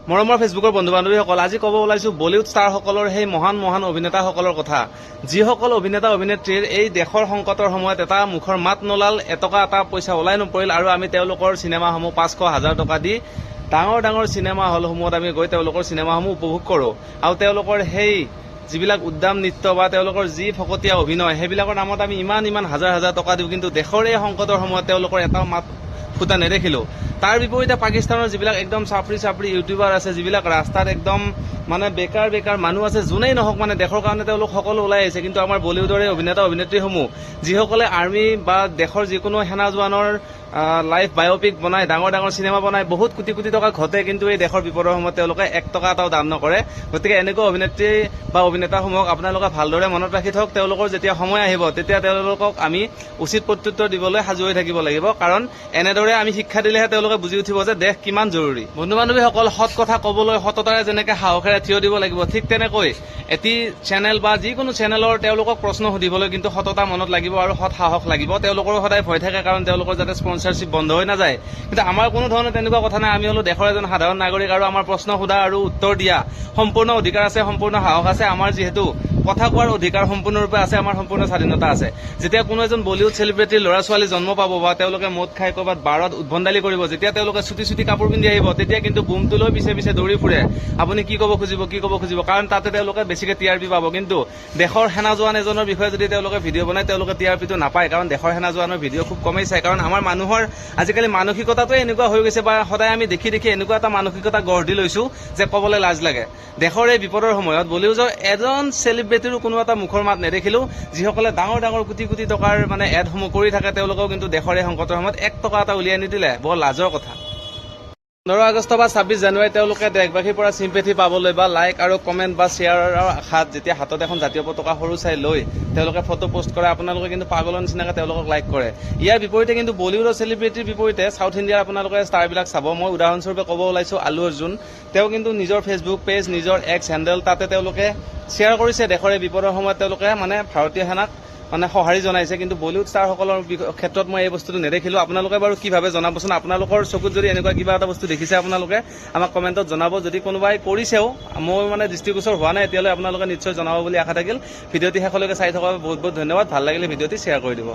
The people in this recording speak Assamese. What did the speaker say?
মৰমৰ ফেচবুকৰ বন্ধু বান্ধৱীসকল, আজি ক'ব ওলাইছো বলিউড ষ্টাৰসকলৰ সেই মহান মহান অভিনেতাসকলৰ কথা, যিসকল অভিনেতা অভিনেত্ৰীৰ এই দেশৰ সংকটৰ সময়ত এটা মুখৰ মাত নোলাল, এটকা এটা পইচা ওলাই নপৰিল, আৰু আমি তেওঁলোকৰ চিনেমাসমূহ 500,000 টকা দি ডাঙৰ ডাঙৰ চিনেমা হলসমূহত আমি গৈ তেওঁলোকৰ চিনেমাসমূহ উপভোগ কৰোঁ। আৰু তেওঁলোকৰ সেই যিবিলাক উদ্যাম নৃত্য বা তেওঁলোকৰ যি ফকতীয়া অভিনয়, সেইবিলাকৰ নামত আমি ইমান হাজাৰ হাজাৰ টকা দিওঁ, কিন্তু দেশৰ এই সংকটৰ সময়ত তেওঁলোকৰ এটাও মাত ফুটা নেদেখিলোঁ। তাৰ বিপৰীতে পাকিস্তানৰ যিবিলাক একদম চাপৰি ইউটিউবাৰ আছে, যিবিলাক ৰাস্তাত একদম মানে বেকাৰ মানুহ আছে, যোনেই নহওক মানে দেশৰ কাৰণে তেওঁলোক সকলো ওলাই আহিছে, কিন্তু আমাৰ বলিউডৰ এই অভিনেতা অভিনেত্ৰীসমূহ যিসকলে আৰ্মি বা দেশৰ যিকোনো সেনা জোৱানৰ লাইফ বায়'পিক বনাই, ডাঙৰ ডাঙৰ চিনেমা বনাই, বহুত কোটি কোটি টকা ঘটে, কিন্তু এই দেশৰ বিপদৰ সময়ত তেওঁলোকে 1 টকা এটাও দান নকৰে। গতিকে এনেকুৱা অভিনেত্ৰী বা অভিনেতাসমূহক আপোনালোকে ভালদৰে মনত ৰাখি থওক। তেওঁলোকৰ যেতিয়া সময় আহিব তেতিয়া তেওঁলোকক আমি উচিত প্ৰত্যুত্তৰ দিবলৈ সাজু হৈ থাকিব লাগিব, কাৰণ এনেদৰে আমি শিক্ষা দিলেহে তেওঁলোকে বুজি উঠিব যে দেশ কিমান জৰুৰী। বন্ধু বান্ধৱীসকল, সৎ কথা ক'বলৈ সততাৰে যেনেকৈ সাহসেৰে থিয় দিব লাগিব, ঠিক তেনেকৈ এটি চেনেল বা যিকোনো চেনেলৰ তেওঁলোকক প্ৰশ্ন সুধিবলৈ কিন্তু সততা মনত লাগিব আৰু সৎ সাহস লাগিব। তেওঁলোকৰো সদায় ভয় থাকে, কাৰণ তেওঁলোকৰ যাতে স্পনচাৰশ্বিপ বন্ধ হৈ নাযায়। কিন্তু আমাৰ কোনো ধৰণৰ তেনেকুৱা কথা নাই। আমি হলো দেশৰ এজন সাধাৰণ নাগৰিক, আৰু আমাৰ প্ৰশ্ন সোধা আৰু উত্তৰ দিয়া সম্পূৰ্ণ অধিকাৰ আছে, সম্পূৰ্ণ সাহস আছে। আমাৰ যিহেতু কথা কোৱাৰ অধিকাৰ সম্পূৰ্ণৰূপে আছে, আমাৰ সম্পূৰ্ণ স্বাধীনতা আছে। যেতিয়া কোনো এজন বলিউড চেলিব্ৰিটিৰ ল'ৰা ছোৱালী জন্ম পাব বা তেওঁলোকে মদ খাই ক'ৰবাত বাৰত উদ্ভণ্ডালি কৰিব, যেতিয়া তেওঁলোকে চুটি কাপোৰ পিন্ধি আহিব, তেতিয়া কিন্তু বুমটো লৈ পিছে দৌৰি ফুৰে, আপুনি কি ক'ব খুজিব, কাৰণ তাতে তেওঁলোকে বেছিকে TRP পাব। কিন্তু দেশৰ সেনা জোৱান এজনৰ বিষয়ে যদি তেওঁলোকে ভিডিঅ' বনায়, তেওঁলোকে TRPটো নাপায়, কাৰণ দেশৰ সেনা জোৱানৰ ভিডিঅ' খুব কমেই চায়। কাৰণ আমাৰ মানুহৰ আজিকালি মানসিকতাটোৱে এনেকুৱা হৈ গৈছে, বা সদায় আমি দেখি এনেকুৱা এটা মানসিকতা গঢ় দি লৈছো যে ক'বলৈ লাজ লাগে। দেশৰ এই বিপদৰ সময়ত বলিউডৰ এজন চেলিব্ৰিটিৰো কোনো এটা মুখৰ মাত নেদেখিলো। যিসকলে ডাঙৰ কোটি কোটি টকাৰ মানে এডসমূহ কৰি থাকে, তেওঁলোকেও কিন্তু দেশৰ এই সংকটৰ সময়ত 1 টকা এটা উলিয়াই নিদিলে, বৰ লাজৰ কথা। 15 আগষ্ট বা 26 জানুৱাৰী তেওঁলোকে দেশবাসীৰ পৰা চিম্পেথি পাবলৈ বা লাইক আৰু কমেণ্ট বা শ্বেয়াৰৰ আশাত যেতিয়া হাতত এখন জাতীয় পতাকা সৰু চাই লৈ তেওঁলোকে ফটো পোষ্ট কৰে, আপোনালোকে কিন্তু পাগলৰ নিচিনাকৈ তেওঁলোকক লাইক কৰে। ইয়াৰ বিপৰীতে কিন্তু বলিউডৰ চেলিব্ৰিটিৰ বিপৰীতে চাউথ ইণ্ডিয়াৰ আপোনালোকে ষ্টাৰবিলাক চাব। মই উদাহৰণস্বৰূপে ক'ব ওলাইছোঁ আলু অৰ্জুন। তেওঁ কিন্তু নিজৰ ফেচবুক পেজ, নিজৰ এক্স হেণ্ডেল, তাতে তেওঁলোকে শ্বেয়াৰ কৰিছে দেশৰ এই বিপদৰ সময়ত তেওঁলোকে মানে ভাৰতীয় সেনাক মানে সঁহাৰি জনাইছে। কিন্তু বলিউড ষ্টাৰসকলৰ ক্ষেত্ৰত মই এই বস্তুটো নেদেখিলোঁ। আপোনালোকে বাৰু কি ভাবে জনাবচোন। আপোনালোকৰ চকুত যদি এনেকুৱা কিবা এটা বস্তু দেখিছে, আপোনালোকে আমাক কমেণ্টত জনাব। যদি কোনোবাই কৰিছেও, মই মানে দৃষ্টিগোচৰ হোৱা নাই এতিয়ালৈ, আপোনালোকে নিশ্চয় জনাব বুলি আশা থাকিল। ভিডিঅ'টি শেষলৈকে চাই থকাৰ বাবে বহুত ধন্যবাদ। ভাল লাগিলে ভিডিঅ'টি শ্বেয়াৰ কৰি দিব।